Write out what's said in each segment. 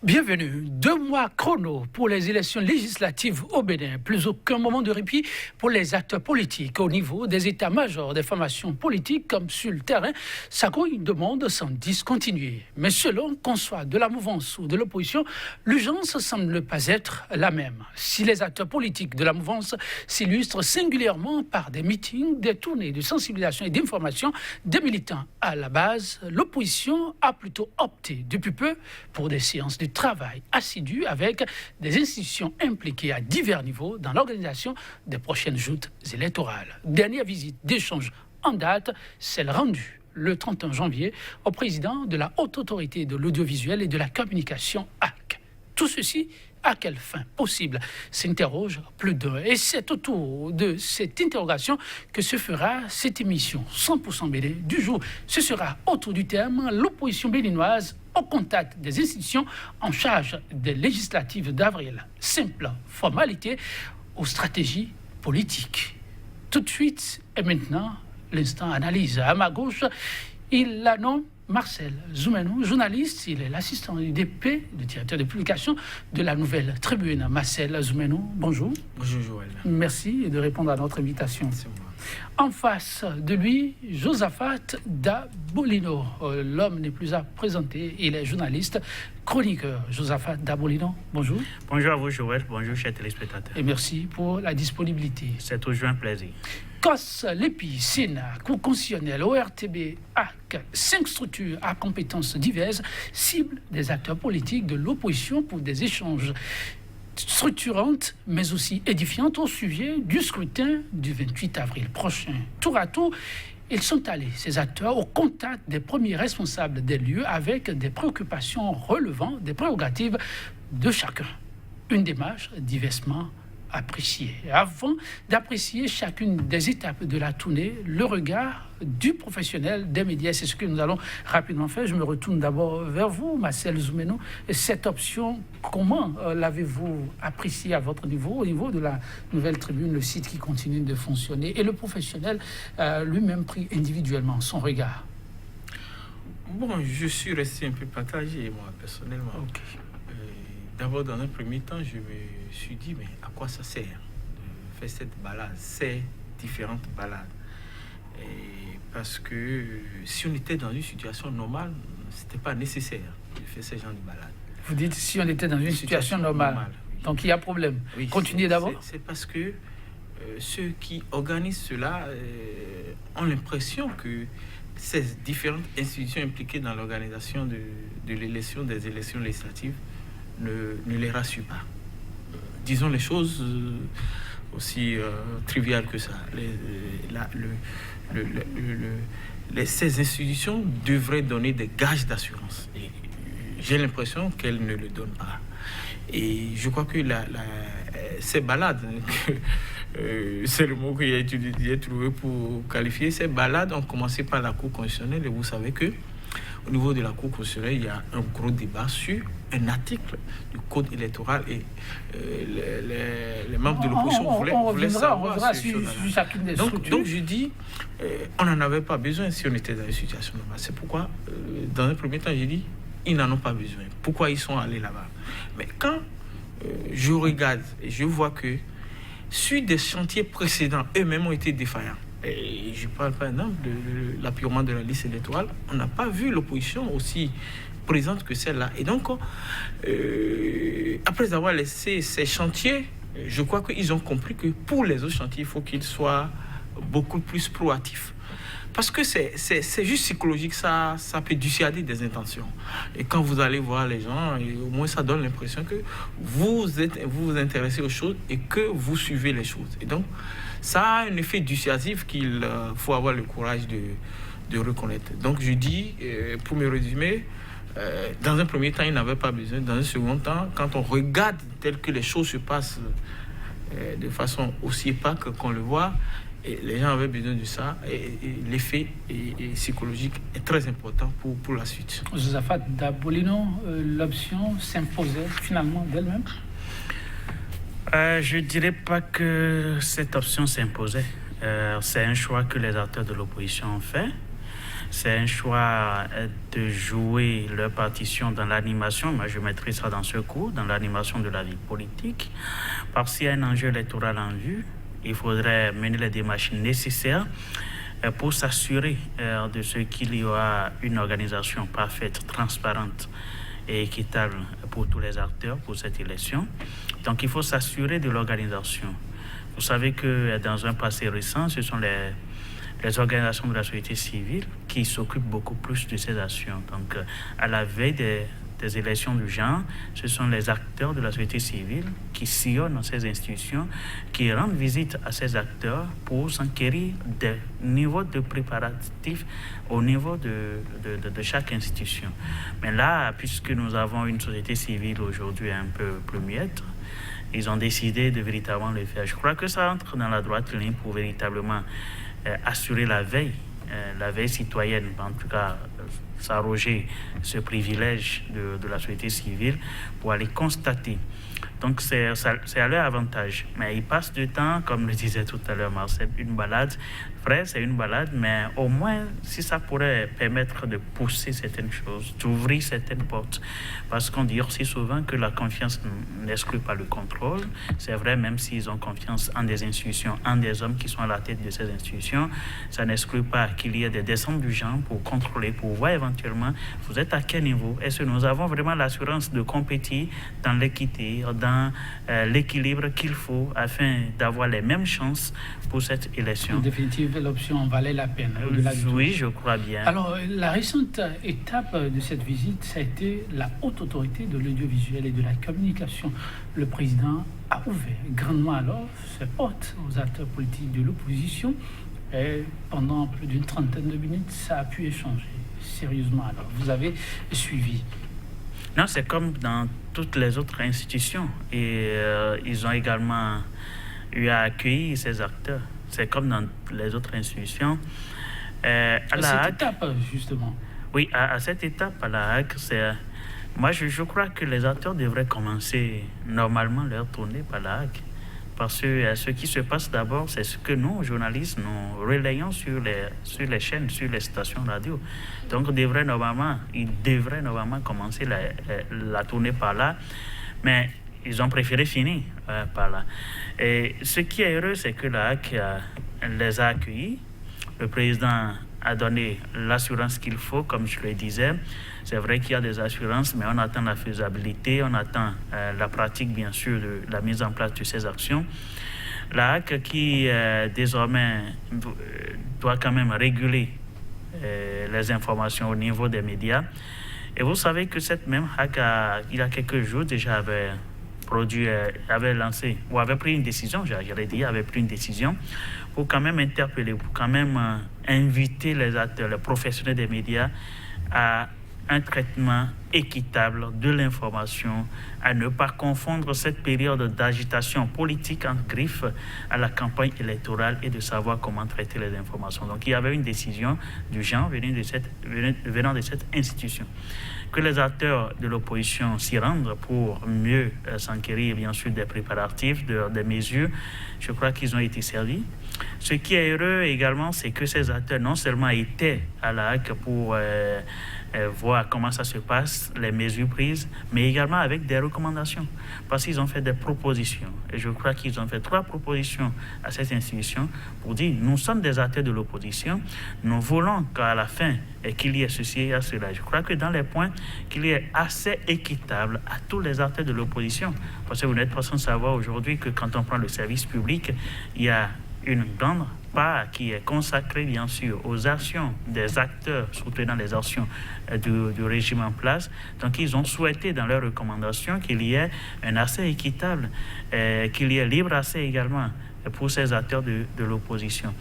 Bienvenue. 2 mois chrono pour les élections législatives au Bénin. Plus aucun moment de répit pour les acteurs politiques au niveau des états-majors des formations politiques comme sur le terrain. Ça grouille de monde sans discontinuer. Mais selon qu'on soit de la mouvance ou de l'opposition, l'urgence semble ne pas être la même. Si les acteurs politiques de la mouvance s'illustrent singulièrement par des meetings, des tournées de sensibilisation et d'information des militants à la base, l'opposition a plutôt opté depuis peu pour des séances de travail assidu avec des institutions impliquées à divers niveaux dans l'organisation des prochaines joutes électorales. Dernière visite d'échange en date, celle rendue le 31 janvier au président de la Haute Autorité de l'Audiovisuel et de la Communication HAC. Tout ceci, à quelle fin possible, s'interroge plus d'un. Et c'est autour de cette interrogation que se fera cette émission 100% Bénin du jour. Ce sera autour du thème l'opposition béninoise au contact des institutions en charge des législatives d'avril. Simple formalité aux stratégies politiques. Tout de suite et maintenant, l'instant analyse. À ma gauche, il la nomme Marcel Zoumenou, journaliste, il est l'assistant du DP, le directeur de publication de la Nouvelle Tribune. Marcel Zoumenou, bonjour. Bonjour Joël. Merci de répondre à notre invitation. C'est moi. En face de lui, Josaphat Dabolino. L'homme n'est plus à présenter, il est journaliste, chroniqueur. Josaphat Dabolino, bonjour. Bonjour à vous Joël, bonjour chers téléspectateurs. Et merci pour la disponibilité. C'est toujours un plaisir. COS, l'EPI, Sénat, Cour constitutionnelle, ORTB, HAC, 5 structures à compétences diverses ciblent des acteurs politiques de l'opposition pour des échanges structurantes, mais aussi édifiantes au sujet du scrutin du 28 avril prochain. Tour à tour, ils sont allés, ces acteurs, au contact des premiers responsables des lieux avec des préoccupations relevant des prérogatives de chacun. Une démarche diversement appréciée. Avant d'apprécier chacune des étapes de la tournée, le regard du professionnel des médias, c'est ce que nous allons rapidement faire. Je me retourne d'abord vers vous, Marcel Zoumenou. Cette option, comment l'avez-vous appréciée à votre niveau, au niveau de la Nouvelle Tribune, le site qui continue de fonctionner, et le professionnel lui-même pris individuellement son regard? Bon, je suis resté un peu partagé, moi, personnellement. Okay. D'abord, dans un premier temps, je me suis dit, mais à quoi ça sert de faire cette balade, ces différentes balades? Et parce que si on était dans une situation normale, ce n'était pas nécessaire de faire ce genre de balade. Vous dites si on était dans une situation normale, oui. Donc il y a problème. Oui, continuez d'abord. C'est parce que ceux qui organisent cela ont l'impression que ces différentes institutions impliquées dans l'organisation de l'élection, des élections législatives, ne les rassure pas. Disons les choses aussi triviales que ça. Ces institutions devraient donner des gages d'assurance. Et j'ai l'impression qu'elles ne le donnent pas. Et je crois que ces balades, c'est le mot que j'ai trouvé pour qualifier, ces balades ont commencé par la Cour constitutionnelle, et vous savez que au niveau de la Cour constitutionnelle, il y a un gros débat sur un article du Code électoral, et les membres de l'opposition voulaient savoir sur chacune des structures. Donc je dis, on n'en avait pas besoin si on était dans une situation normale. C'est pourquoi, dans un premier temps, j'ai dit, ils n'en ont pas besoin. Pourquoi ils sont allés là-bas? Mais quand je regarde et je vois que sur des chantiers précédents, eux-mêmes ont été défaillants. Et je parle par exemple de l'appurement de la liste électorale. On n'a pas vu l'opposition aussi présente que celle-là. Et donc, après avoir laissé ces chantiers, je crois qu'ils ont compris que pour les autres chantiers, il faut qu'ils soient beaucoup plus proactifs. Parce que c'est juste psychologique, ça peut dissuader des intentions. Et quand vous allez voir les gens, au moins ça donne l'impression que vous vous intéressez aux choses et que vous suivez les choses. Et donc, ça a un effet dissuasif qu'il faut avoir le courage de reconnaître. Donc, je dis, pour me résumer, dans un premier temps, il n'avait pas besoin. Dans un second temps, quand on regarde tel que les choses se passent de façon aussi opaque qu'on le voit, et les gens avaient besoin de ça, et l'effet psychologique est très important pour la suite. Josaphat Dabolino, l'option s'imposait finalement d'elle-même? Je ne dirais pas que cette option s'imposait. C'est un choix que les acteurs de l'opposition ont fait. C'est un choix de jouer leur partition dans l'animation. Moi, je mettrai ça dans ce cours, dans l'animation de la vie politique. Parce qu'il y a un enjeu électoral en vue, il faudrait mener les démarches nécessaires pour s'assurer de ce qu'il y aura une organisation parfaite, transparente et équitable pour tous les acteurs pour cette élection. Donc, il faut s'assurer de l'organisation. Vous savez que dans un passé récent, ce sont les organisations de la société civile qui s'occupent beaucoup plus de ces actions. Donc, à la veille des élections du genre, ce sont les acteurs de la société civile qui sillonnent dans ces institutions, qui rendent visite à ces acteurs pour s'enquérir des niveaux de préparatifs au niveau de chaque institution. Mais là, puisque nous avons une société civile aujourd'hui un peu plus muette, ils ont décidé de véritablement le faire. Je crois que ça entre dans la droite ligne pour véritablement assurer la veille citoyenne, en tout cas s'arroger ce privilège de la société civile pour aller constater. Donc c'est à leur avantage. Mais ils passent du temps, comme le disait tout à l'heure Marcel, une balade. Vrai, c'est une balade, mais au moins, si ça pourrait permettre de pousser certaines choses, d'ouvrir certaines portes. Parce qu'on dit aussi souvent que la confiance n'exclut pas le contrôle. C'est vrai, même s'ils ont confiance en des institutions, en des hommes qui sont à la tête de ces institutions, ça n'exclut pas qu'il y ait des descentes du genre pour contrôler, pour voir éventuellement vous êtes à quel niveau. Est-ce que nous avons vraiment l'assurance de compétir dans l'équité, dans l'équilibre qu'il faut afin d'avoir les mêmes chances pour cette élection. En définitive, l'option valait la peine. Oui, je crois bien. Alors, la récente étape de cette visite, ça a été la haute autorité de l'audiovisuel et de la communication. Le président a ouvert grandement alors ses portes aux acteurs politiques de l'opposition et pendant plus d'une trentaine de minutes, ça a pu échanger. Sérieusement, alors, vous avez suivi? Non, c'est comme dans toutes les autres institutions. Et ils ont également eu à accueillir ces acteurs. C'est comme dans les autres institutions. À cette étape, justement. Oui, à cette étape, à la HAC, moi, je crois que les acteurs devraient commencer normalement leur tournée par la HAC. Parce que ce qui se passe d'abord, c'est ce que nous, journalistes, nous relayons sur les chaînes, sur les stations radio. Donc, ils devraient normalement commencer la tournée par là. Mais ils ont préféré finir par là. Et ce qui est heureux, c'est que la HAC les a accueillis. Le président a donné l'assurance qu'il faut, comme je le disais. C'est vrai qu'il y a des assurances, mais on attend la faisabilité, on attend la pratique, bien sûr, de la mise en place de ces actions. La HAC qui, désormais, doit quand même réguler les informations au niveau des médias. Et vous savez que cette même HAC, il y a quelques jours, déjà avait lancé, ou avait pris une décision, avait pris une décision pour quand même interpeller, pour quand même inviter les acteurs, les professionnels des médias à un traitement équitable de l'information, à ne pas confondre cette période d'agitation politique en griffe à la campagne électorale et de savoir comment traiter les informations. Donc il y avait une décision du genre venant de cette institution. Que les acteurs de l'opposition s'y rendent pour mieux s'enquérir, bien sûr, des préparatifs, des mesures, je crois qu'ils ont été servis. Ce qui est heureux également, c'est que ces acteurs non seulement étaient à la HAC pour voir comment ça se passe, les mesures prises, mais également avec des recommandations. Parce qu'ils ont fait des propositions. Et je crois qu'ils ont fait 3 propositions à cette institution pour dire, nous sommes des acteurs de l'opposition, nous voulons qu'à la fin, qu'il y ait ceci et cela. Je crois que dans les points, qu'il y ait assez équitable à tous les acteurs de l'opposition. Parce que vous n'êtes pas sans savoir aujourd'hui que quand on prend le service public, il y a une grande part qui est consacrée, bien sûr, aux actions des acteurs soutenant les actions du régime en place. Donc, ils ont souhaité, dans leurs recommandations, qu'il y ait un accès équitable, qu'il y ait libre accès également pour ces acteurs de l'opposition.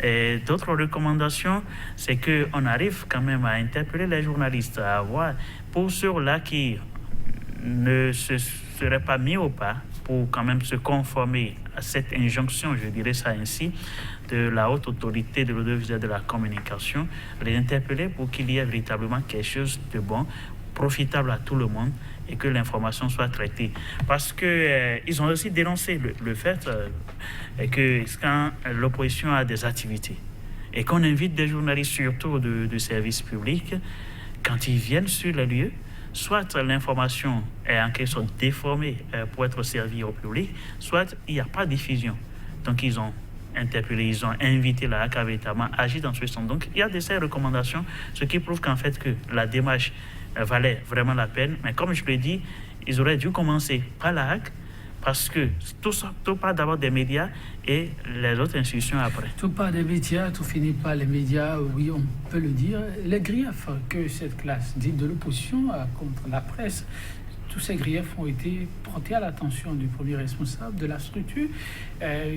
Et d'autres recommandations, c'est qu'on arrive quand même à interpeller les journalistes, à avoir, pour ceux-là qui ne se seraient pas mis au pas, pour quand même se conformer à cette injonction, je dirais ça ainsi, de la haute autorité de l'audiovisuel de la communication, les interpeller pour qu'il y ait véritablement quelque chose de bon, profitable à tout le monde et que l'information soit traitée. Parce qu'ils ont aussi dénoncé le fait que quand l'opposition a des activités, et qu'on invite des journalistes, surtout de services publics, quand ils viennent sur les lieux, soit l'information est en quelque sorte déformée pour être servie au public, soit il n'y a pas de diffusion. Donc ils ont interpellé, ils ont invité la HAC à véritablement agir dans ce sens. Donc il y a de ces recommandations, ce qui prouve qu'en fait que la démarche valait vraiment la peine. Mais comme je l'ai dit, ils auraient dû commencer par la HAC, parce que tout part d'abord des médias et les autres institutions après. Tout part des médias, tout finit par les médias, oui, on peut le dire. Les griefs que cette classe dite de l'opposition a contre la presse, tous ces griefs ont été portés à l'attention du premier responsable de la structure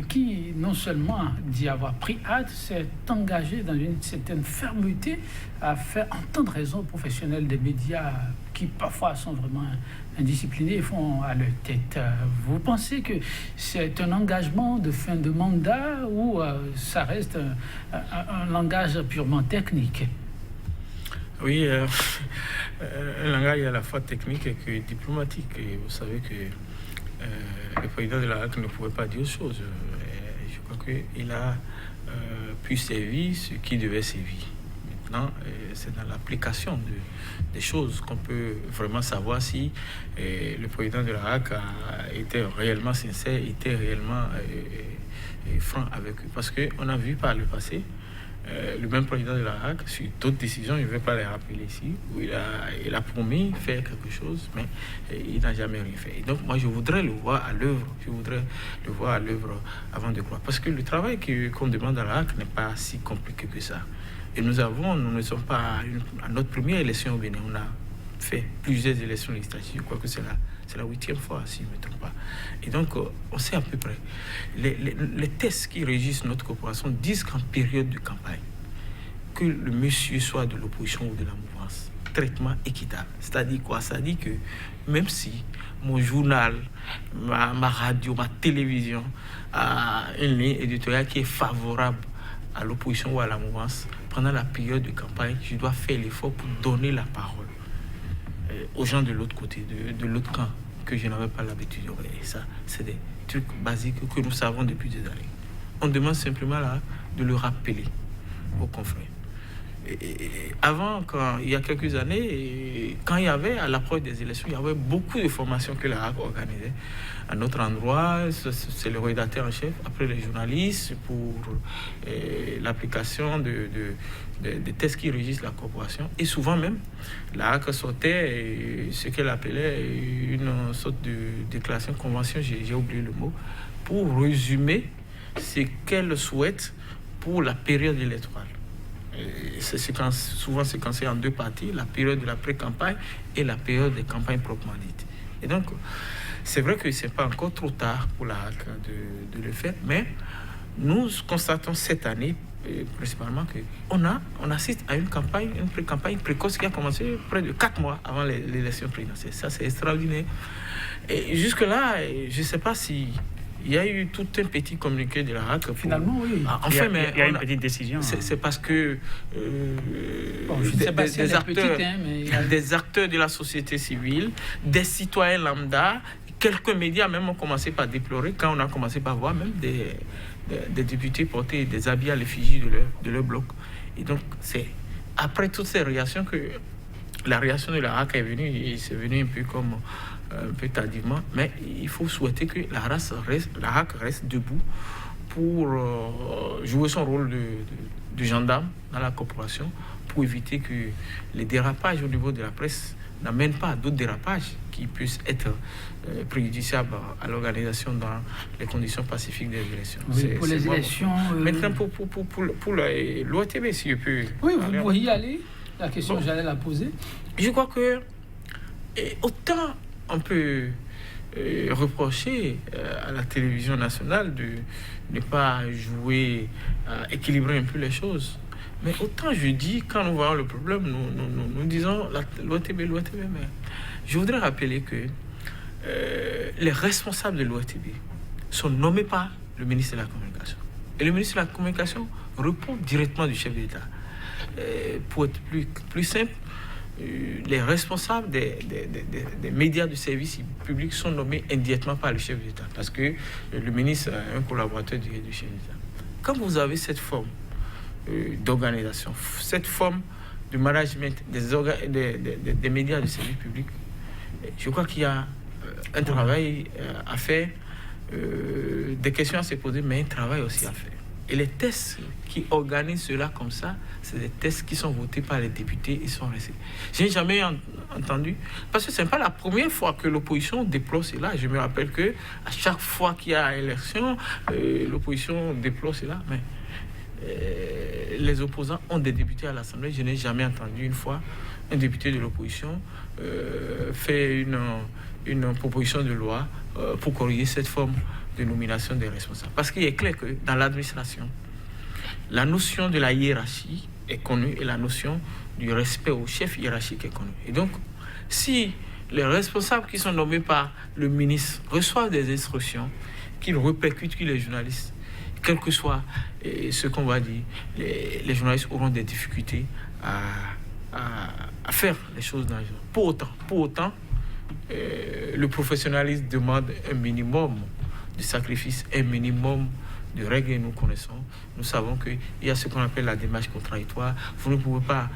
qui non seulement dit avoir pris acte, s'est engagé dans une certaine fermeté à faire entendre raison aux professionnels des médias qui parfois sont vraiment indisciplinés et font à leur tête. Vous pensez que c'est un engagement de fin de mandat ou ça reste un langage purement technique? Oui, un langage à la fois technique et diplomatique. Et vous savez que le président de la HAC ne pouvait pas dire autre chose. Je crois qu'il a pu servir ce qui devait servir. Maintenant, c'est dans l'application des choses qu'on peut vraiment savoir si le président de la HAC était réellement sincère, était réellement franc avec eux. Parce qu'on a vu par le passé, le même président de la HAC, sur d'autres décisions, je ne vais pas les rappeler ici, où il a promis faire quelque chose, mais il n'a jamais rien fait. Et donc, moi, je voudrais le voir à l'œuvre. Je voudrais le voir à l'œuvre avant de croire. Parce que le travail qu'on demande à la HAC n'est pas si compliqué que ça. Et nous ne sommes pas à notre première élection au Bénin. On a fait plusieurs élections législatives. Je crois que c'est la 8e fois, si je ne me trompe pas. Et donc, on sait à peu près. Les tests qui régissent notre corporation disent qu'en période de campagne, que le monsieur soit de l'opposition ou de la mouvance, traitement équitable. C'est-à-dire quoi? C'est-à-dire que même si mon journal, ma radio, ma télévision a une ligne éditoriale qui est favorable à l'opposition ou à la mouvance, pendant la période de campagne, je dois faire l'effort pour donner la parole aux gens de l'autre côté, de l'autre camp, que je n'avais pas l'habitude de regarder. Ça, c'est des trucs basiques que nous savons depuis des années. On demande simplement là de le rappeler aux confrères. Et avant, il y a quelques années, quand il y avait, à l'approche des élections, il y avait beaucoup de formations que la HAC organisait. À notre endroit, c'est le rédacteur en chef, après les journalistes, pour l'application des tests qui régissent la corporation. Et souvent même, la HAC sortait ce qu'elle appelait une sorte de déclaration, convention, j'ai oublié le mot, pour résumer ce qu'elle souhaite pour la période électorale. Souvent séquencé en deux parties, la période de la pré-campagne et la période des campagnes proprement dites. Et donc, c'est vrai que ce n'est pas encore trop tard pour la HAC de le faire, mais nous constatons cette année, principalement, qu'on assiste à une pré-campagne précoce qui a commencé près de 4 mois avant l'élection présidentielle. Ça, c'est extraordinaire. Et jusque-là, je ne sais pas si... Il y a eu tout un petit communiqué de la HAC. Finalement, oui. Enfin, il y a une petite décision. C'est parce que des acteurs de la société civile, des citoyens lambda, quelques médias même ont commencé par déplorer, quand on a commencé par voir même des députés porter des habits à l'effigie de leur bloc. Et donc, c'est après toutes ces réactions que la réaction de la HAC est venue, et c'est venu un peu tardivement, mais il faut souhaiter que la HAC reste debout pour jouer son rôle de gendarme dans la corporation, pour éviter que les dérapages au niveau de la presse n'amènent pas à d'autres dérapages qui puissent être préjudiciables à l'organisation dans les conditions pacifiques des élections. Oui, pour les élections... Maintenant, pour l'OATB, si je peux... Oui, vous pourriez y aller. La question, j'allais la poser. Je crois que autant on peut reprocher à la télévision nationale de ne pas jouer, à équilibrer un peu les choses. Mais autant je dis, quand nous voyons le problème, nous disons l'OATB, mais je voudrais rappeler que les responsables de l'OATB sont nommés par le ministre de la Communication. Et le ministre de la Communication répond directement du chef d'État. Pour être plus simple, les responsables des médias de service public sont nommés indirectement par le chef d'État, parce que le ministre est un collaborateur du chef d'État. Quand vous avez cette forme d'organisation, cette forme de management des médias de service public, je crois qu'il y a un travail à faire, des questions à se poser, mais un travail aussi à faire. Et les tests qui organisent cela comme ça, c'est des tests qui sont votés par les députés et sont restés. Je n'ai jamais entendu, parce que ce n'est pas la première fois que l'opposition déplore cela. Je me rappelle que à chaque fois qu'il y a élection, l'opposition déplore cela. Mais les opposants ont des députés à l'Assemblée. Je n'ai jamais entendu une fois un député de l'opposition faire une proposition de loi pour corriger cette forme de nomination des responsables. Parce qu'il est clair que dans l'administration, la notion de la hiérarchie est connue et la notion du respect au chef hiérarchique est connue. Et donc, si les responsables qui sont nommés par le ministre reçoivent des instructions qu'ils répercutent sur les journalistes, quel que soit ce qu'on va dire, les journalistes auront des difficultés à faire les choses dans le genre. Pour autant, le professionnalisme demande un minimum de sacrifice, un minimum de règles que nous connaissons. Nous savons qu'il y a ce qu'on appelle la démarche contradictoire. Vous ne pouvez pas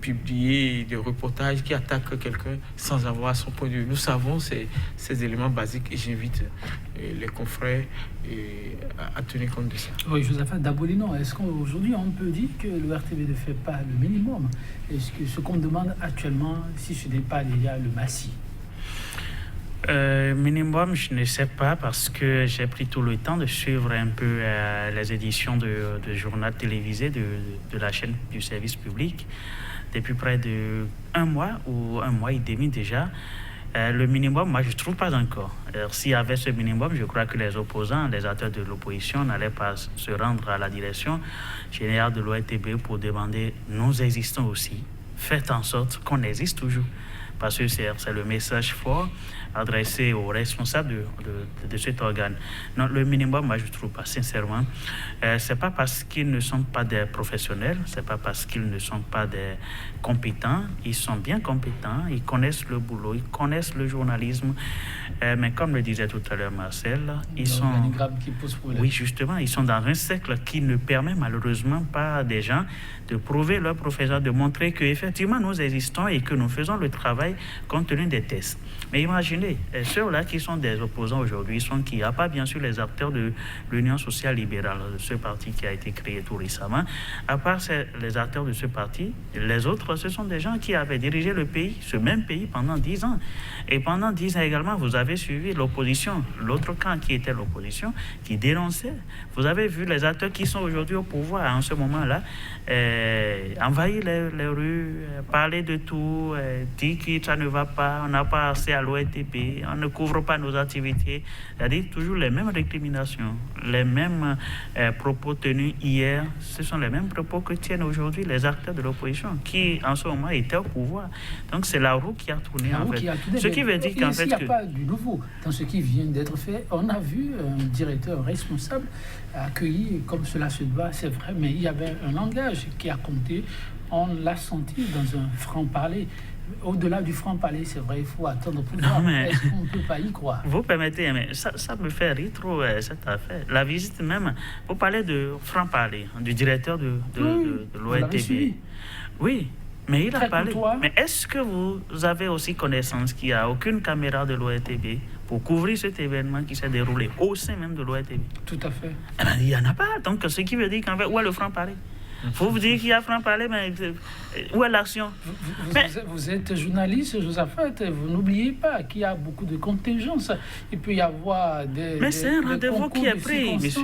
publier des reportages qui attaquent quelqu'un sans avoir son point de vue. Nous savons ces éléments basiques et j'invite les confrères à tenir compte de ça. Oui, Joseph Dabolino, est-ce qu'aujourd'hui on peut dire que le RTV ne fait pas le minimum? Est-ce que ce qu'on demande actuellement, si ce n'est pas déjà le massif? Minimum, je ne sais pas parce que j'ai pris tout le temps de suivre un peu les éditions de journal télévisé de la chaîne du service public depuis près de un mois ou un mois et demi déjà. Le minimum, moi, je ne trouve pas encore. S'il y avait ce minimum, je crois que les opposants, les acteurs de l'opposition n'allaient pas se rendre à la direction générale de l'ORTB pour demander « nous existons aussi, faites en sorte qu'on existe toujours ». Parce que c'est le message fort adressé aux responsables de cet organe. Non, le minimum, moi, je ne trouve pas, sincèrement. Ce n'est pas parce qu'ils ne sont pas des professionnels, ce n'est pas parce qu'ils ne sont pas des compétents. Ils sont bien compétents, ils connaissent le boulot, ils connaissent le journalisme. Mais comme le disait tout à l'heure Marcel, ils sont... qui pose problème. Oui, justement, ils sont dans un cercle qui ne permet malheureusement pas à des gens de prouver leur professeur, de montrer qu'effectivement nous existons et que nous faisons le travail compte tenu des tests. Mais imaginez, ceux-là qui sont des opposants aujourd'hui sont qui? Il n'y a pas bien sûr les acteurs de l'Union sociale libérale, ce parti qui a été créé tout récemment. À part les acteurs de ce parti, les autres, ce sont des gens qui avaient dirigé le pays, ce même pays, pendant 10 ans. Et pendant 10 ans également, vous avez suivi l'opposition, l'autre camp qui était l'opposition, qui dénonçait. Vous avez vu les acteurs qui sont aujourd'hui au pouvoir en ce moment-là, envahir les rues, parler de tout, dire que ça ne va pas, on n'a pas accès à l'ORTB, on ne couvre pas nos activités. C'est-à-dire toujours les mêmes récriminations, les mêmes propos tenus hier, ce sont les mêmes propos que tiennent aujourd'hui les acteurs de l'opposition qui en ce moment étaient au pouvoir. Donc c'est la roue qui a tourné en fait. Ce qui veut dire qu'en fait... Il n'y a pas du nouveau dans ce qui vient d'être fait. On a vu un directeur responsable accueilli comme cela se doit, c'est vrai, mais il y avait un langage qui a compté. On l'a senti dans un franc-parler. Au-delà du franc-parler, c'est vrai, il faut attendre pour voir. Est-ce qu'on ne peut pas y croire? Vous permettez, mais ça me fait rire trop, cette affaire. La visite même, vous parlez de franc-parler, du directeur de l'ORTB. Oui, mais il a parlé. Mais est-ce que vous avez aussi connaissance qu'il n'y a aucune caméra de l'ORTB pour couvrir cet événement qui s'est déroulé au sein même de l'ORTB? Tout à fait. Eh bien, il n'y en a pas. Donc, ce qui veut dire qu'en fait, où est le franc-parler? Vous dire qu'il y a franc-parler, mais où est l'action? Vous êtes journaliste, Josaphat, vous n'oubliez pas qu'il y a beaucoup de contingences. Il peut y avoir des c'est un rendez-vous qui est pris, monsieur.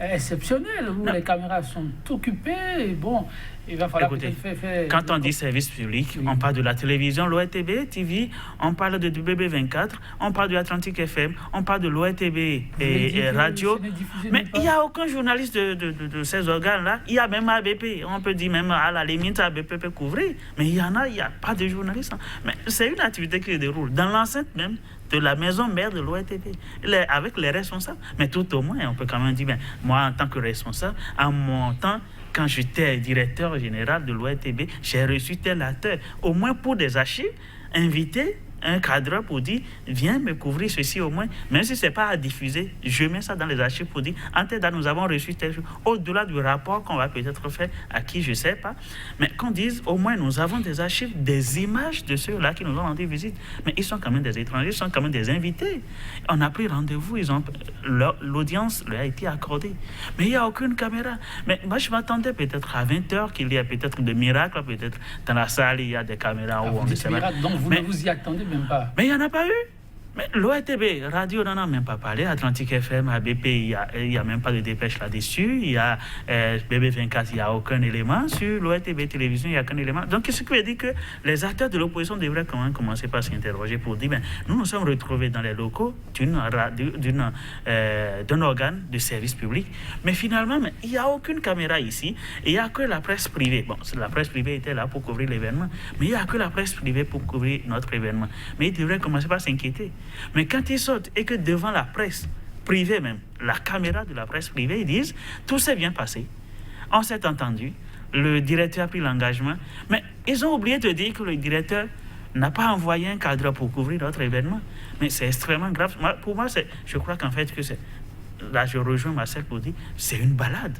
Exceptionnelles où les caméras sont occupées. Et bon, il va falloir faire quand on dit service public, on parle de la télévision, l'ORTB TV, on parle de WB24, on parle de Atlantique FM, on parle de l'ORTB et radio. Mais il n'y a aucun journaliste de ces organes-là. Il y a même ABP. On peut dire même à la limite ABP peut couvrir. Mais il y en a, il n'y a pas de journalistes. Mais c'est une activité qui se déroule dans l'enceinte même de la maison mère de l'ORTB, avec les responsables. Mais tout au moins, on peut quand même dire, moi en tant que responsable, à mon temps, quand j'étais directeur général de l'ORTB, j'ai reçu tel acteur, au moins pour des archives, inviter un cadre pour dire, viens me couvrir ceci au moins, même si ce n'est pas à diffuser, je mets ça dans les archives pour dire, en telle date, nous avons reçu tel jour, au-delà du rapport qu'on va peut-être faire à qui, je ne sais pas, mais qu'on dise, au moins, nous avons des archives, des images de ceux-là qui nous ont rendu visite. Mais ils sont quand même des étrangers, ils sont quand même des invités. On a pris rendez-vous, l'audience leur a été accordée. Mais il n'y a aucune caméra. Mais moi, je m'attendais peut-être à 20h qu'il y a peut-être des miracles, peut-être dans la salle, il y a des caméras où on ne sait pas. Donc vous ne vous y attendez même pas. Mais il n'y en a pas eu. Mais l'ORTB, radio, n'en a même pas parlé. Atlantique FM, ABP, il n'y a même pas de dépêche là-dessus. Il y a BB24, il n'y a aucun élément. Sur l'ORTB Télévision, il n'y a aucun élément. Donc, ce qui veut dire que les acteurs de l'opposition devraient quand même commencer par s'interroger pour dire, nous nous sommes retrouvés dans les locaux d'un organe de service public. Mais finalement, il n'y a aucune caméra ici. Et il n'y a que la presse privée. Bon, la presse privée était là pour couvrir l'événement. Mais il n'y a que la presse privée pour couvrir notre événement. Mais ils devraient commencer par s'inquiéter. Mais quand ils sortent et que devant la presse privée même, la caméra de la presse privée, ils disent tout s'est bien passé, on s'est entendu, le directeur a pris l'engagement, mais ils ont oublié de dire que le directeur n'a pas envoyé un cadre pour couvrir notre événement. Mais c'est extrêmement grave. Pour moi, je crois qu'en fait, là je rejoins Marcel pour dire c'est une balade.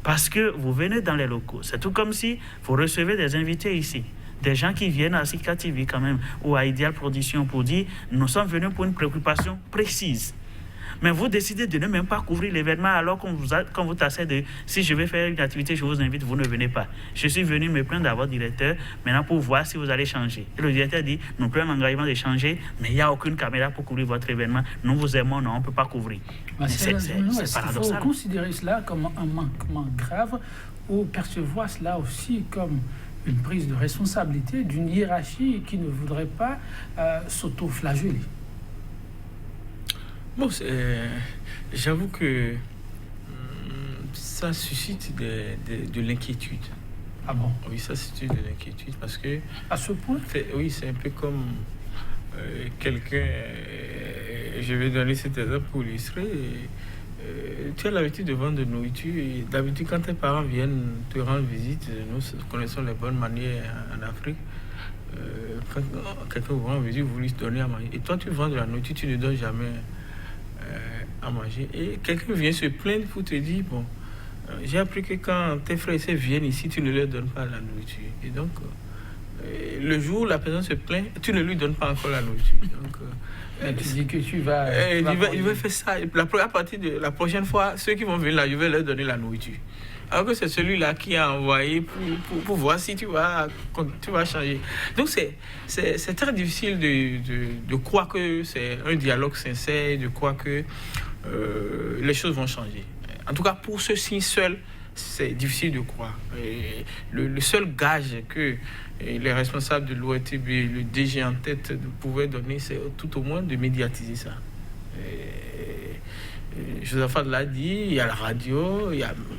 Parce que vous venez dans les locaux, c'est tout comme si vous recevez des invités ici. Des gens qui viennent à Sika TV quand même, ou à Ideal Production pour dire nous sommes venus pour une préoccupation précise. Mais vous décidez de ne même pas couvrir l'événement alors qu'on vous tassait de si je vais faire une activité, je vous invite, vous ne venez pas. Je suis venu me plaindre à votre directeur maintenant pour voir si vous allez changer. Et le directeur dit nous prenons l'engagement de changer, mais il n'y a aucune caméra pour couvrir votre événement. Nous vous aimons, non, on ne peut pas couvrir. C'est paradoxal. Il faut considérer cela comme un manquement grave ou percevoir cela aussi comme une prise de responsabilité d'une hiérarchie qui ne voudrait pas s'auto-flageller. Bon, j'avoue que ça suscite de l'inquiétude. Ah bon? Oui, ça suscite de l'inquiétude parce que... À ce point? Oui, c'est un peu comme quelqu'un... je vais donner cet exemple pour illustrer. Tu as l'habitude de vendre de nourriture et d'habitude quand tes parents viennent te rendre visite, nous connaissons les bonnes manières en Afrique. Quand quelqu'un vous rend visite, vous lui donnez à manger. Et toi tu vends de la nourriture, tu ne donnes jamais à manger. Et quelqu'un vient se plaindre pour te dire, bon, j'ai appris que quand tes frères et sœurs viennent ici, tu ne leur donnes pas la nourriture. Et donc, le jour où la personne se plaint, tu ne lui donnes pas encore la nourriture. Donc, tu dis que tu vas... il va faire ça. À partir de la prochaine fois, ceux qui vont venir là, je vais leur donner la nourriture. Alors que c'est celui-là qui a envoyé pour voir si tu vas changer. Donc c'est très difficile de croire que c'est un dialogue sincère, de croire que les choses vont changer. En tout cas, pour ceux-ci seuls, c'est difficile de croire. Et le seul gage que les responsables de l'ORTB, le DG en tête, pouvaient donner, c'est tout au moins de médiatiser ça. Joseph l'a dit, il y a la radio,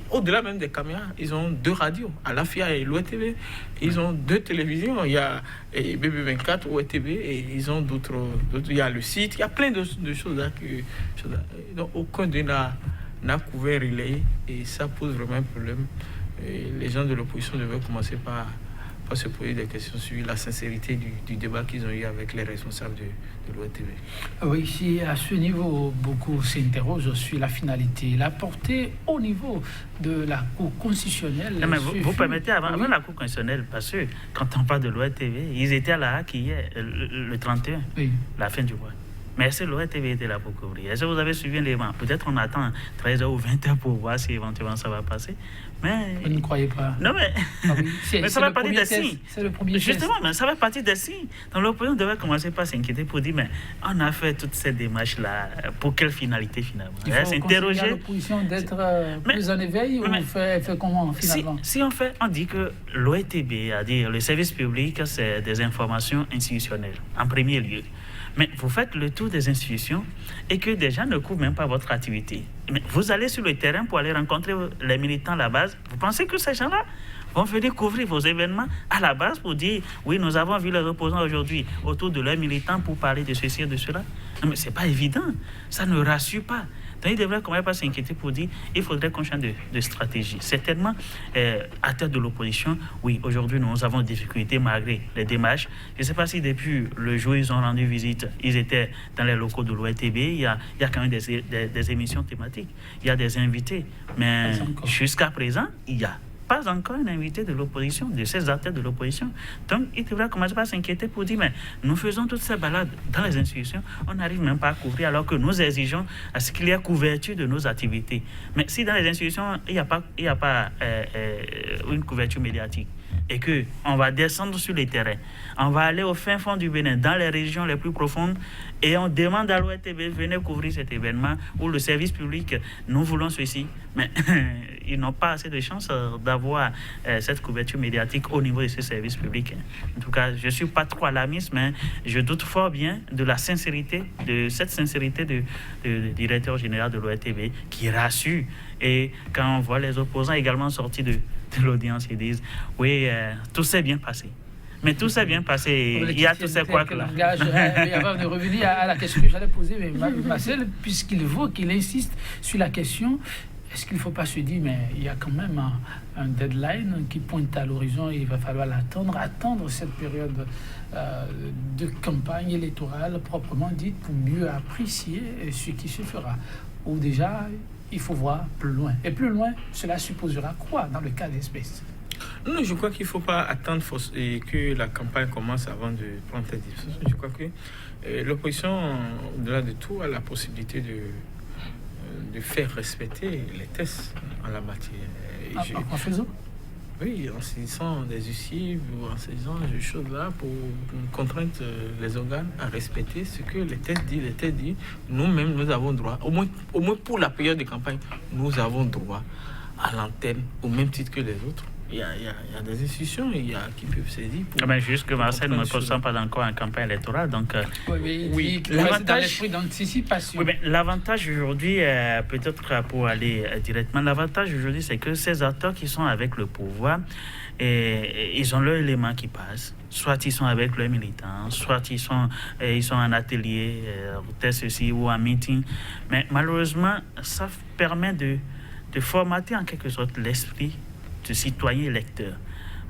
au-delà même des caméras, ils ont 2 radios, à l'AFIA et l'ORTB. Ils ont 2 télévisions, il y a BB24, ORTB, et ils ont d'autres, il y a le site, il y a plein de choses là. Donc aucun d'eux n'a couvert relais, et ça pose vraiment un problème. Et les gens de l'opposition devraient commencer par se poser des questions sur la sincérité du débat qu'ils ont eu avec les responsables de l'ORTB. Oui, ici, à ce niveau, beaucoup s'interrogent sur la finalité, la portée au niveau de la Cour constitutionnelle. Non, mais vous permettez, avant la Cour constitutionnelle, parce que quand on parle de l'ORTB, ils étaient à la HAC hier, le 31, la fin du mois. Mais est-ce que l'ORTB était là pour couvrir? Est-ce que vous avez suivi l'élément? Peut-être on attend 13h ou 20h pour voir si éventuellement ça va passer. Mais... Vous ne croyez pas? Non, mais, mais ça va partir des signes. C'est le premier Justement, test. mais ça va partir des signes. Donc l'opposition devrait commencer par s'inquiéter pour dire, mais on a fait toutes ces démarches-là, pour quelle finalité finalement? Il faut s'interroger. à l'opposition d'être plus en éveil ou fait comment finalement? Si on dit que l'ORTB, à dire le service public, c'est des informations institutionnelles, en premier lieu. Mais vous faites le tour des institutions et que des gens ne couvrent même pas votre activité. Mais vous allez sur le terrain pour aller rencontrer les militants à la base. Vous pensez que ces gens-là vont venir couvrir vos événements à la base pour dire oui, nous avons vu les opposants aujourd'hui autour de leurs militants pour parler de ceci et de cela? Non, mais ce n'est pas évident. Ça ne rassure pas. Donc, il devrait quand même pas s'inquiéter pour dire il faudrait qu'on change de stratégie. Certainement, à tête de l'opposition, oui, aujourd'hui, nous avons des difficultés malgré les démarches. Je ne sais pas si depuis le jour où ils ont rendu visite, ils étaient dans les locaux de l'ORTB. Il y a quand même des émissions thématiques. Il y a des invités. Mais jusqu'à présent, il n'y a pas encore un invité de l'opposition, de ces acteurs de l'opposition. Donc, il devrait commencer par s'inquiéter pour dire, mais nous faisons toutes ces balades dans les institutions, on n'arrive même pas à couvrir, alors que nous exigeons à ce qu'il y ait couverture de nos activités. Mais si dans les institutions, il n'y a pas une couverture médiatique, et qu'on va descendre sur les terrains, on va aller au fin fond du Bénin, dans les régions les plus profondes, et on demande à l'ORTB, venez couvrir cet événement, ou le service public, nous voulons ceci, mais ils n'ont pas assez de chances d'avoir cette couverture médiatique au niveau de ce service public. En tout cas, je ne suis pas trop alarmiste, mais je doute fort bien de la sincérité, de cette sincérité du directeur général de l'ORTB, qui rassure. Et quand on voit les opposants également sortis de l'audience, ils disent oui, tout s'est bien passé. Mais tout s'est bien passé. Il y a tous ces couacs là. Avant de revenir à la question que j'allais poser, mais Marcel, qu'il insiste sur la question, est-ce qu'il ne faut pas se dire, mais il y a quand même un deadline qui pointe à l'horizon et il va falloir attendre cette période de campagne électorale proprement dite pour mieux apprécier ce qui se fera. Ou déjà, il faut voir plus loin. Et plus loin, cela supposera quoi dans le cas d'espèce? Non, je crois qu'il ne faut pas attendre que la campagne commence avant de prendre cette décision. Je crois que l'opposition, au-delà de tout, a la possibilité de faire respecter les tests en la matière. En faisant? Oui, en saisissant des huissiers ou en saisissant des choses-là pour contraindre les organes à respecter ce que les tests disent. Nous-mêmes, nous avons droit, au moins pour la période de campagne, nous avons droit à l'antenne au même titre que les autres. Il y a des institutions qui peuvent saisir. Juste que Marcel ne pose pas encore en campagne électorale. Donc, oui, l'avantage d'anticipation. Oui, mais l'avantage aujourd'hui, peut-être pour aller directement, l'avantage aujourd'hui, c'est que ces acteurs qui sont avec le pouvoir, ils ont leur élément qui passe. Soit ils sont avec leurs militants, soit ils sont en atelier, peut-être ceci, ou en meeting. Mais malheureusement, ça permet de formater en quelque sorte l'esprit de citoyen électeur.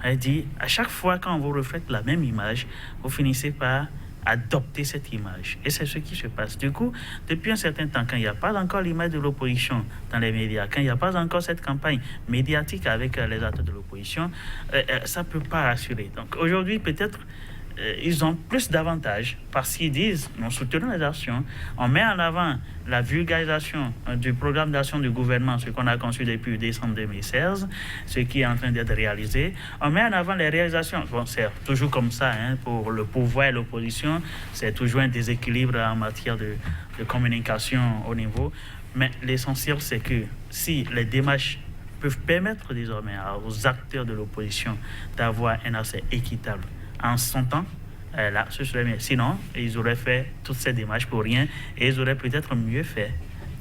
Elle dit, à chaque fois quand on vous reflète la même image, vous finissez par adopter cette image. Et c'est ce qui se passe. Du coup, depuis un certain temps, quand il n'y a pas encore l'image de l'opposition dans les médias, quand il n'y a pas encore cette campagne médiatique avec les acteurs de l'opposition, ça ne peut pas rassurer. Donc aujourd'hui, peut-être, ils ont plus d'avantages parce qu'ils disent, nous soutenons les actions, on met en avant la vulgarisation du programme d'action du gouvernement, ce qu'on a conçu depuis décembre 2016, ce qui est en train d'être réalisé. On met en avant les réalisations. Bon, c'est toujours comme ça, pour le pouvoir et l'opposition, c'est toujours un déséquilibre en matière de communication au niveau. Mais l'essentiel, c'est que si les démarches peuvent permettre désormais aux acteurs de l'opposition d'avoir un accès équitable en son temps, là, ce serait mieux. Sinon, ils auraient fait toutes ces démarches pour rien et ils auraient peut-être mieux fait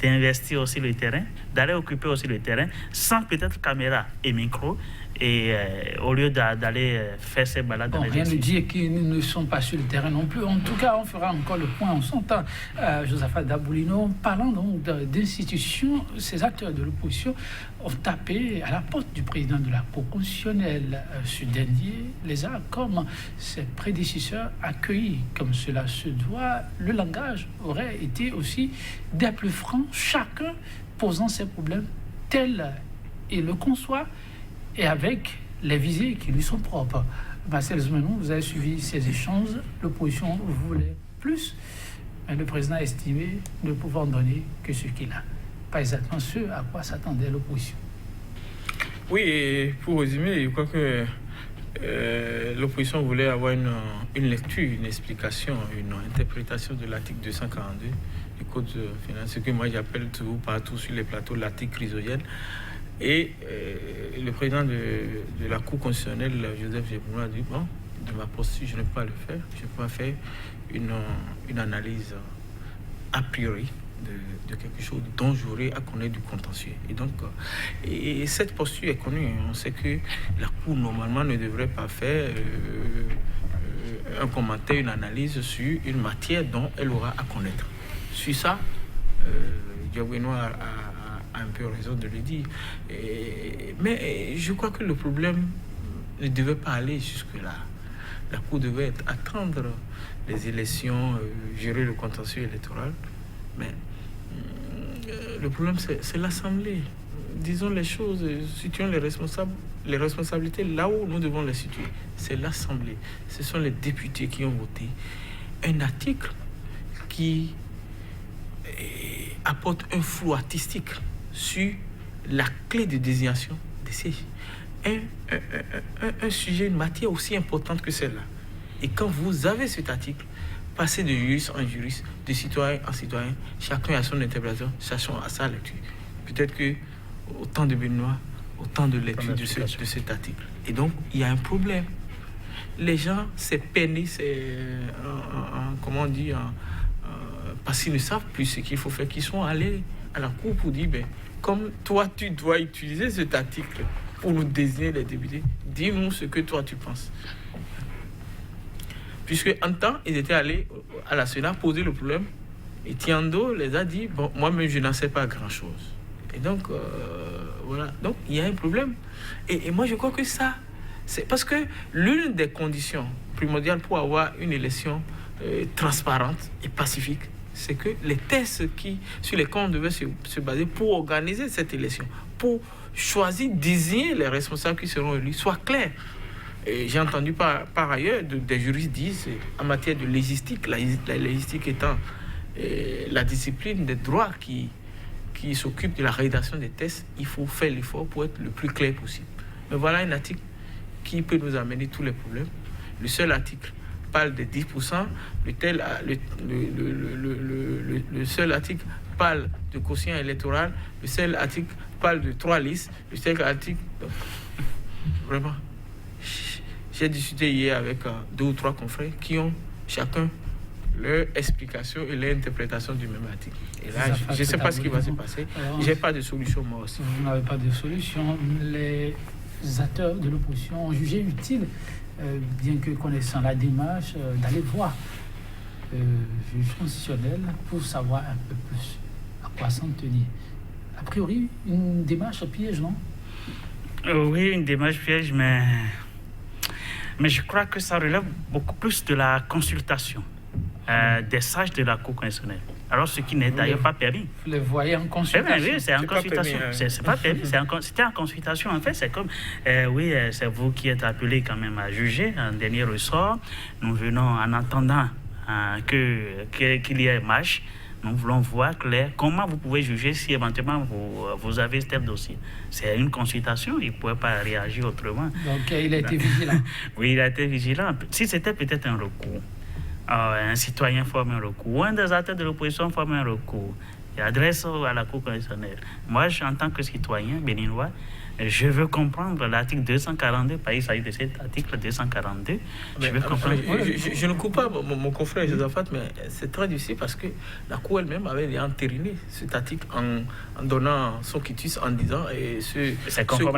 d'investir aussi le terrain, d'aller occuper aussi le terrain, sans peut-être caméra et micro, et au lieu d'aller faire ces balades dans les rien ne dit qu'ils ne sont pas sur le terrain non plus. En tout cas, on fera encore le point en son temps. Josaphat Daboulino, parlant donc d'institutions, ces acteurs de l'opposition ont tapé à la porte du président de la Cour constitutionnelle. Ce dernier les a, comme ses prédécesseurs, accueillis comme cela se doit. Le langage aurait été aussi des plus francs, chacun posant ses problèmes tel il le conçoit, et avec les visées qui lui sont propres. Marcel Zmenou, vous avez suivi ces échanges. L'opposition voulait plus, mais le président a estimé ne pouvoir donner que ce qu'il a. Pas exactement ce à quoi s'attendait l'opposition. Oui, et pour résumer, je crois que l'opposition voulait avoir une lecture, une explication, une interprétation de l'article 242 du Code pénal, ce que moi j'appelle toujours partout sur les plateaux l'article chrysogène. Et le président de la Cour constitutionnelle, Joseph Gébruna, a dit, bon, de ma posture, je ne peux pas le faire. Je ne peux pas faire une analyse a priori de quelque chose dont j'aurais à connaître du contentieux. Et donc, et cette posture est connue. On sait que la Cour, normalement, ne devrait pas faire un commentaire, une analyse sur une matière dont elle aura à connaître. Sur ça, Diop Benoît a un peu raison de le dire. Mais je crois que le problème ne devait pas aller jusque-là. La Cour devait attendre les élections, gérer le contentieux électoral. Mais le problème, c'est l'Assemblée. Disons les choses, situons les responsabilités là où nous devons les situer. C'est l'Assemblée. Ce sont les députés qui ont voté un article qui apporte un flou artistique sur la clé de désignation des sièges. Un sujet, une matière aussi importante que celle-là. Et quand vous avez cet article, passez de juriste en juriste, de citoyen en citoyen, chacun a son interprétation, chacun a sa lecture. Peut-être que au temps de Benoît, au temps de lecture de cet article. Et donc, il y a un problème. Les gens, c'est peiné, comment on dit, parce qu'ils ne savent plus ce qu'il faut faire, qu'ils sont allés à la cour pour dire, comme toi, tu dois utiliser cet article pour nous désigner les députés, dis-nous ce que toi, tu penses. Puisque en temps, ils étaient allés à la Sénat poser le problème, et Tiando les a dit, moi-même, je n'en sais pas grand-chose. Et donc, voilà. Donc, il y a un problème. Et moi, je crois que ça, c'est parce que l'une des conditions primordiales pour avoir une élection transparente et pacifique, c'est que les tests sur lesquels on devait se baser pour organiser cette élection, pour choisir, désigner les responsables qui seront élus, soient clairs. Et j'ai entendu par ailleurs des juristes dire, en matière de légistique, la légistique étant la discipline des droits qui s'occupe de la rédaction des tests, il faut faire l'effort pour être le plus clair possible. Mais voilà un article qui peut nous amener tous les problèmes. Le seul article parle de 10%, le seul article parle de quotient électoral, le seul article parle de 3 listes, le seul article... Donc, vraiment, j'ai discuté hier avec 2 ou 3 confrères qui ont chacun leur explication et leur interprétation du même article. Et là, je ne sais pas ce qui va se passer. Je n'ai pas de solution, moi aussi. Vous n'avez pas de solution. Les acteurs de l'opposition ont jugé utile, bien que connaissant la démarche, d'aller voir le juge constitutionnel pour savoir un peu plus à quoi s'en tenir. A priori, une démarche piège, non? Oui, une démarche piège, mais je crois que ça relève beaucoup plus de la consultation des sages de la Cour constitutionnelle. Alors, ce qui n'est d'ailleurs pas permis. Vous les voyez en consultation? Oui, c'est en consultation. C'est pas permis. C'était en consultation. En fait, c'est comme, oui, c'est vous qui êtes appelé quand même à juger en dernier ressort. Nous venons en attendant qu'il y ait marche. Nous voulons voir clair comment vous pouvez juger si éventuellement vous avez tel dossier. C'est une consultation, il ne pouvait pas réagir autrement. Donc, il a été vigilant. Oui, il a été vigilant. Si c'était peut-être un recours, un citoyen forme un recours, ou un des acteurs de l'opposition forme un recours, et adresse à la Cour constitutionnelle. Moi, en tant que citoyen béninois, je veux comprendre l'article 242, il s'agit de cet article 242. Je veux comprendre. Je ne coupe pas mon confrère Josaphat, mais c'est très difficile parce que la Cour elle-même avait entériné cet article en donnant son quitus en disant c'est conforme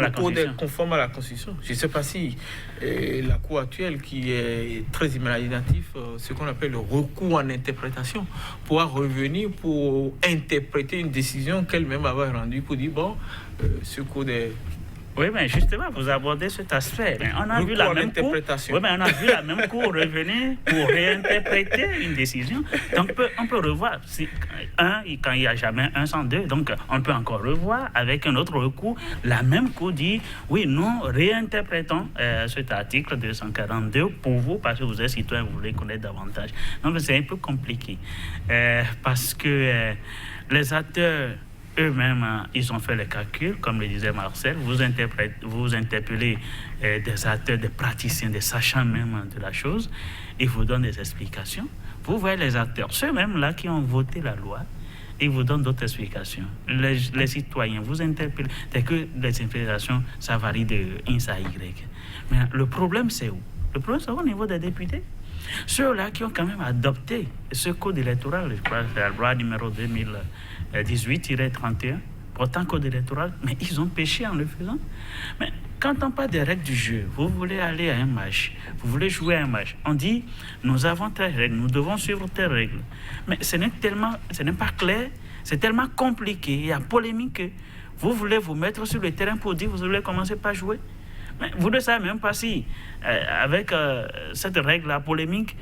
à la Constitution. Je ne sais pas si la Cour actuelle, qui est très imaginative, ce qu'on appelle le recours en interprétation, pourra revenir pour interpréter une décision qu'elle-même avait rendue pour dire ce cours des... Oui, mais justement, vous abordez cet aspect. Mais on a vu la même cour. Oui, mais on a vu la même cour revenir pour réinterpréter une décision. Donc, on peut revoir. Quand il n'y a jamais un sans deux, donc on peut encore revoir avec un autre recours. La même cour dit, oui, nous réinterprétons cet article 242 pour vous, parce que vous êtes citoyen, vous voulez connaître davantage. Non, mais c'est un peu compliqué. Parce que les acteurs eux-mêmes, ils ont fait les calculs, comme le disait Marcel. Vous interpellez des acteurs, des praticiens, des sachants même de la chose. Ils vous donnent des explications. Vous voyez les acteurs, ceux-mêmes-là qui ont voté la loi, ils vous donnent d'autres explications. Les citoyens, vous interpellez. Dès que les interprétations, ça varie de X à Y. Mais le problème, c'est où? Le problème, c'est au niveau des députés. Ceux-là qui ont quand même adopté ce code électoral, je crois que c'est la loi numéro 2018-31, pourtant code électoral, mais ils ont péché en le faisant. Mais quand on parle des règles du jeu, vous voulez aller à un match, vous voulez jouer à un match, on dit, nous avons telles règles, nous devons suivre telles règles. Mais ce n'est pas clair c'est tellement compliqué, il y a polémique que vous voulez vous mettre sur le terrain pour dire que vous voulez commencer par jouer. Mais vous ne savez même pas si, avec cette règle-là polémique,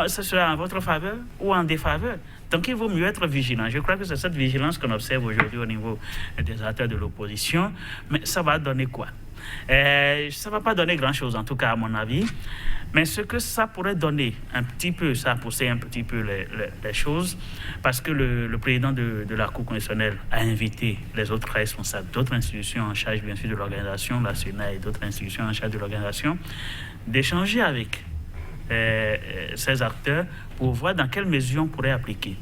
ce sera en votre faveur ou en défaveur. Donc il vaut mieux être vigilant. Je crois que c'est cette vigilance qu'on observe aujourd'hui au niveau des acteurs de l'opposition. Mais ça va donner quoi? Ça ne va pas donner grand-chose, en tout cas à mon avis. Mais ce que ça pourrait donner un petit peu, ça a poussé un petit peu les choses, parce que le président de la Cour constitutionnelle a invité les autres responsables d'autres institutions en charge, bien sûr, de l'organisation, la Sénat et d'autres institutions en charge de l'organisation, d'échanger avec ces acteurs pour voir dans quelle mesure on pourrait appliquer.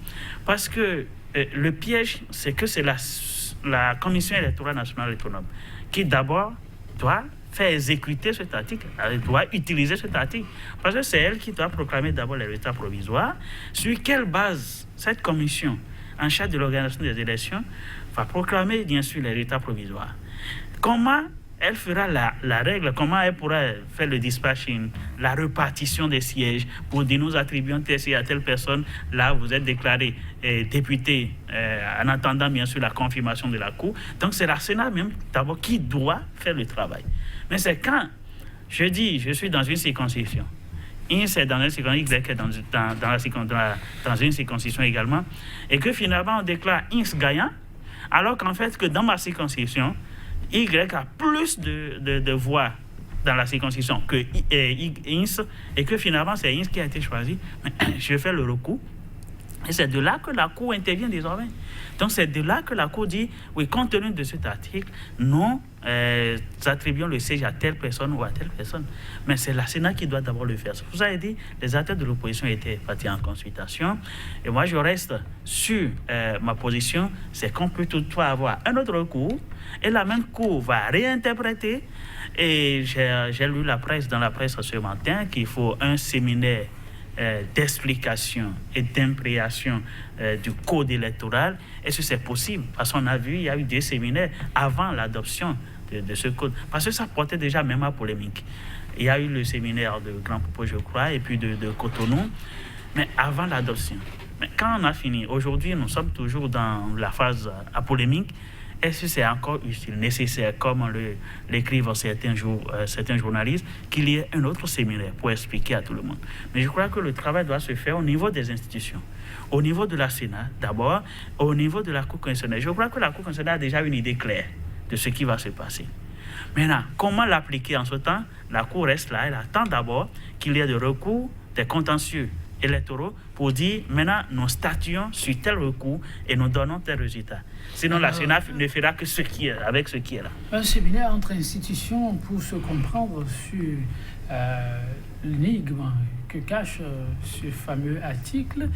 Parce que le piège, c'est que c'est la Commission électorale nationale autonome qui d'abord doit faire exécuter cet article, elle doit utiliser cet article, parce que c'est elle qui doit proclamer d'abord les résultats provisoires. Sur quelle base cette commission en charge de l'organisation des élections va proclamer bien sûr les résultats provisoires? Comment elle fera la règle, comment elle pourra faire le dispatching, la répartition des sièges pour dire nous attribuons tel siège à telle personne, là vous êtes déclaré député en attendant bien sûr la confirmation de la Cour. Donc c'est la Sénat même d'abord qui doit faire le travail. Mais c'est quand je dis je suis dans une circonscription, Ins est dans une circonscription, Y est dans une circonscription également, et que finalement on déclare Ins gagnant, alors qu'en fait que dans ma circonscription, Y a plus de voix dans la circonscription que Ins, et que finalement c'est Ins qui a été choisi. Je fais le recours. Et c'est de là que la Cour intervient désormais. Donc c'est de là que la Cour dit, oui, compte tenu de cet article, nous attribuons le siège à telle personne ou à telle personne. Mais c'est la Sénat qui doit d'abord le faire. Vous avez dit, les acteurs de l'opposition étaient partis en consultation. Et moi, je reste sur ma position, c'est qu'on peut toutefois avoir un autre recours, et la même Cour va réinterpréter. Et j'ai lu dans la presse ce matin qu'il faut un séminaire d'explication et d'impréation du code électoral. Est-ce que c'est possible? Parce qu'on a vu, il y a eu des séminaires avant l'adoption de ce code. Parce que ça portait déjà même à polémique. Il y a eu le séminaire de Grand Popo, je crois, et puis de Cotonou, mais avant l'adoption. Mais quand on a fini, aujourd'hui, nous sommes toujours dans la phase à polémique. Est-ce que c'est encore utile, nécessaire, comme l'écrivent certains journalistes, qu'il y ait un autre séminaire pour expliquer à tout le monde? Mais je crois que le travail doit se faire au niveau des institutions, au niveau de la Sénat d'abord, au niveau de la Cour constitutionnelle. Je crois que la Cour constitutionnelle a déjà une idée claire de ce qui va se passer. Maintenant, comment l'appliquer en ce temps? La Cour reste là, elle attend d'abord qu'il y ait des recours, des contentieux électoraux pour dire maintenant nous statuons sur tel recours et nous donnons tel résultat. Sinon la Sénat ne fera que ce qui est avec ce qui est là. Un séminaire entre institutions pour se comprendre sur l'énigme que cache ce fameux article,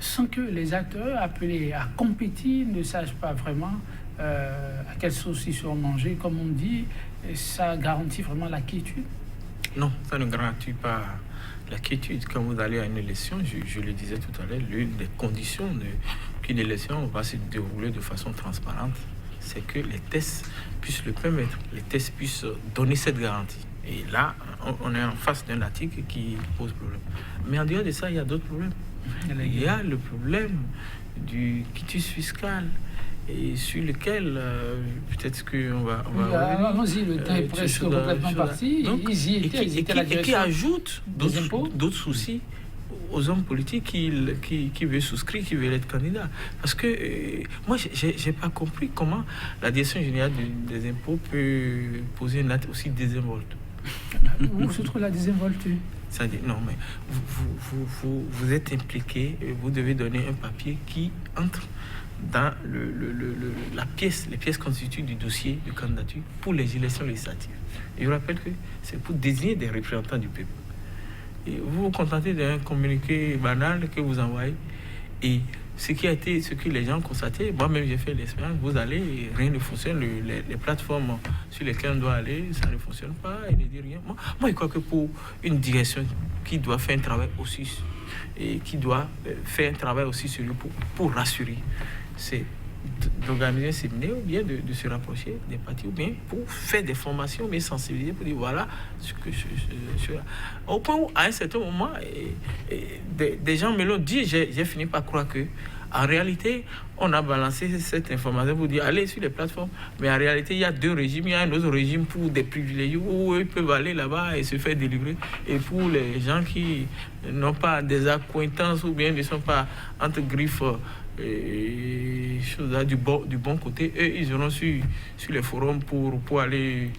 sans que les acteurs appelés à compétir ne sachent pas vraiment à quelle sauce ils seront mangés, comme on dit. Ça garantit vraiment la quiétude? Non, ça ne garantit pas la quiétude. Quand vous allez à une élection, je le disais tout à l'heure, l'une des conditions qu'une élection va se dérouler de façon transparente, c'est que les tests puissent le permettre, les tests puissent donner cette garantie. Et là, on est en face d'un article qui pose problème. Mais en dehors de ça, il y a d'autres problèmes. Il y a le problème du quitus fiscal, et sur lequel peut-être qu'on va allons-y, le temps est presque complètement parti. Ils y étaient, et qui ajoute d'autres soucis aux hommes politiques qui veulent souscrire, qui veulent être candidats. Parce que moi, j'ai pas compris comment la direction générale des impôts peut poser une acte aussi désinvolte. Où se trouve la désinvolture? C'est-à-dire, non, mais vous êtes impliqué, vous devez donner un papier qui entre dans les pièces constituées du dossier de candidature pour les élections législatives. Et je rappelle que c'est pour désigner des représentants du peuple. Et vous vous contentez d'un communiqué banal que vous envoyez. Et ce que les gens ont constaté, moi-même j'ai fait l'expérience, vous allez et rien ne fonctionne. Les plateformes sur lesquelles on doit aller, ça ne fonctionne pas, et ne dit rien. Moi, je crois que pour une direction qui doit faire un travail aussi, et qui doit faire un travail aussi sérieux pour rassurer, c'est d'organiser un séminaire ou bien de se rapprocher des partis ou bien pour faire des formations, mais sensibiliser pour dire voilà ce que je au point où à un certain moment des gens me l'ont dit, j'ai fini par croire que En réalité, on a balancé cette information pour dire allez sur les plateformes. Mais en réalité, il y a deux régimes. Il y a un autre régime pour des privilégiés où ils peuvent aller là-bas et se faire délivrer. Et pour les gens qui n'ont pas des accointances ou bien ne sont pas entre griffes du bon côté, eux, ils iront sur les forums pour aller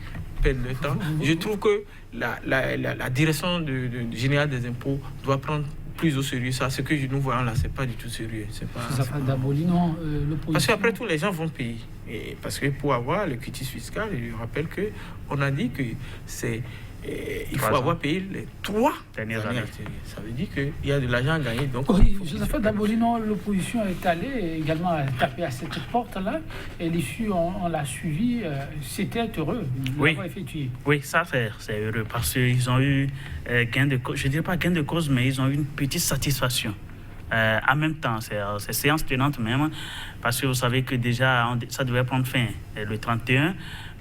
perdre le temps. Je trouve que la direction générale des impôts doit prendre plus au sérieux ça. Ce que nous voyons là, c'est pas du tout sérieux. Parce qu'après tout, les gens vont payer. Et parce que pour avoir le quitus fiscal, je rappelle qu'on a dit que il faut avoir payé les 3 dernières années. Ça veut dire qu'il y a de l'argent à gagner. Donc oui, Joseph Dabolino, l'opposition est allée également taper à cette porte-là. Et l'issue, on l'a suivi. C'était heureux de l'avoir effectué. Oui, ça c'est heureux parce qu'ils ont eu gain de cause. Je ne dirais pas gain de cause, mais ils ont eu une petite satisfaction. En même temps, c'est séance tenante même, parce que vous savez que déjà, ça devait prendre fin le 31.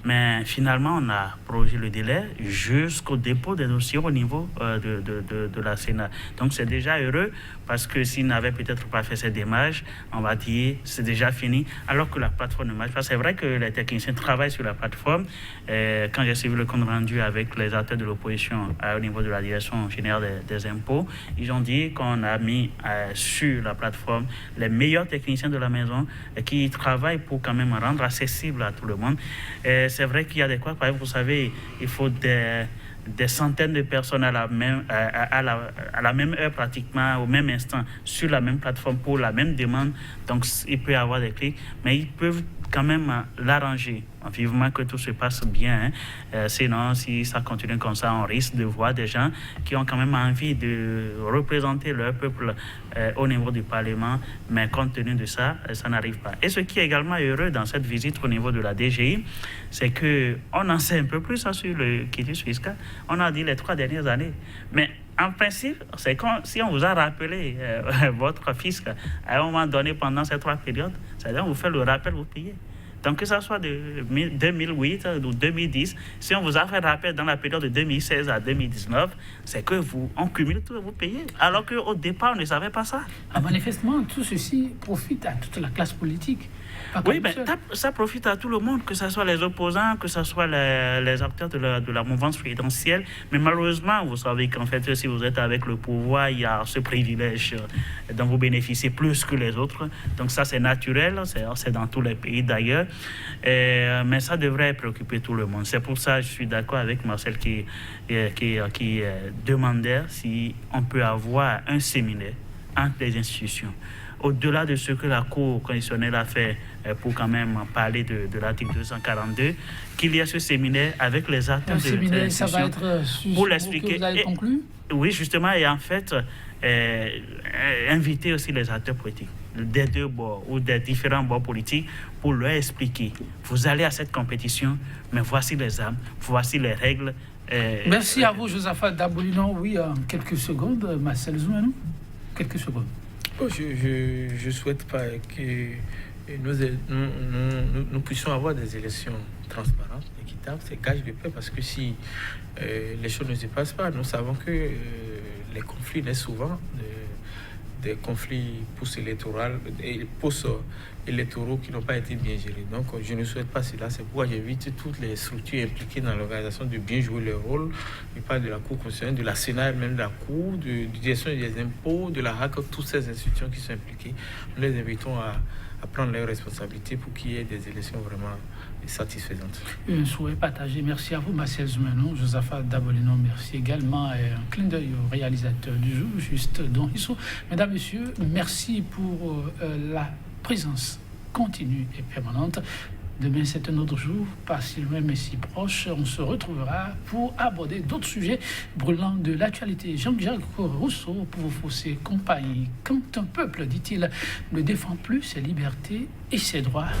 Mais finalement, on a prolongé le délai jusqu'au dépôt des dossiers au niveau de la Sénat. Donc, c'est déjà heureux parce que s'ils n'avaient peut-être pas fait ces démarches, on va dire c'est déjà fini, alors que la plateforme ne marche pas. C'est vrai que les techniciens travaillent sur la plateforme. Quand j'ai suivi le compte rendu avec les acteurs de l'opposition au niveau de la direction générale des impôts, ils ont dit qu'on a mis sur la plateforme les meilleurs techniciens de la maison qui travaillent pour quand même rendre accessible à tout le monde. C'est vrai qu'il y a des quoi, par exemple, vous savez, il faut des centaines de personnes à la même heure pratiquement, au même instant, sur la même plateforme pour la même demande. Donc, il peut y avoir des clics, mais ils peuvent quand même l'arranger. Vivement que tout se passe bien. Sinon, si ça continue comme ça, on risque de voir des gens qui ont quand même envie de représenter leur peuple au niveau du Parlement, mais compte tenu de ça, ça n'arrive pas. Et ce qui est également heureux dans cette visite au niveau de la DGI, c'est qu'on en sait un peu plus sur le quitus fiscal. On a dit les 3 dernières années. Mais en principe, c'est si on vous a rappelé votre fisc à un moment donné pendant ces 3 périodes, c'est-à-dire on vous fait le rappel, vous payez. Donc, que ce soit de 2008 ou 2010, si on vous a fait rappel dans la période de 2016 à 2019, c'est que on cumule tout et vous payez. Alors qu'au départ, on ne savait pas ça. Manifestement, tout ceci profite à toute la classe politique. Oui, mais ça profite à tout le monde, que ce soit les opposants, que ce soit les acteurs de la mouvance présidentielle. Mais malheureusement, vous savez qu'en fait, si vous êtes avec le pouvoir, il y a ce privilège dont vous bénéficiez plus que les autres. Donc ça, c'est naturel, c'est dans tous les pays d'ailleurs. Mais ça devrait préoccuper tout le monde. C'est pour ça que je suis d'accord avec Marcel qui demandait si on peut avoir un séminaire entre les institutions. Au-delà de ce que la Cour constitutionnelle a fait pour quand même parler de l'article 242, qu'il y ait ce séminaire avec les acteurs de séminaire, ça va être pour l'expliquer. Que vous allez conclure ? Oui, justement, et en fait, inviter aussi les acteurs politiques des deux bords ou des différents bords politiques pour leur expliquer. Vous allez à cette compétition, mais voici les armes, voici les règles. Merci à vous, Joseph Dabolino. Oui, en quelques secondes, Marcel Zoumenou. Quelques secondes. Oh, je ne souhaite pas que nous puissions avoir des élections transparentes, équitables. C'est gage de paix parce que si les choses ne se passent pas, nous savons que les conflits naissent souvent des conflits post-électoraux qui n'ont pas été bien gérés. Donc, je ne souhaite pas cela. C'est pourquoi j'invite toutes les structures impliquées dans l'organisation de bien jouer leur rôle. Je parle de la Cour constitutionnelle, de la Sénat, même de la Cour, de gestion des impôts, de la RAC, toutes ces institutions qui sont impliquées. Nous les invitons à prendre leurs responsabilités pour qu'il y ait des élections vraiment satisfaisantes. Un souhait partagé. Merci à vous, Marcel Zoumenou. Joseph Dabolino, merci également. Et un clin d'œil au réalisateur du jour, juste Don Issou. Mesdames, Messieurs, merci pour la présence continue et permanente. Demain, c'est un autre jour, pas si loin mais si proche. On se retrouvera pour aborder d'autres sujets brûlants de l'actualité. Jean-Jacques Rousseau pour vous fausser compagnie. Quand un peuple, dit-il, ne défend plus ses libertés et ses droits,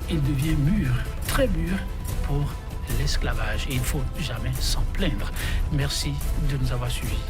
il devient mûr, très mûr pour l'esclavage. Et il ne faut jamais s'en plaindre. Merci de nous avoir suivis.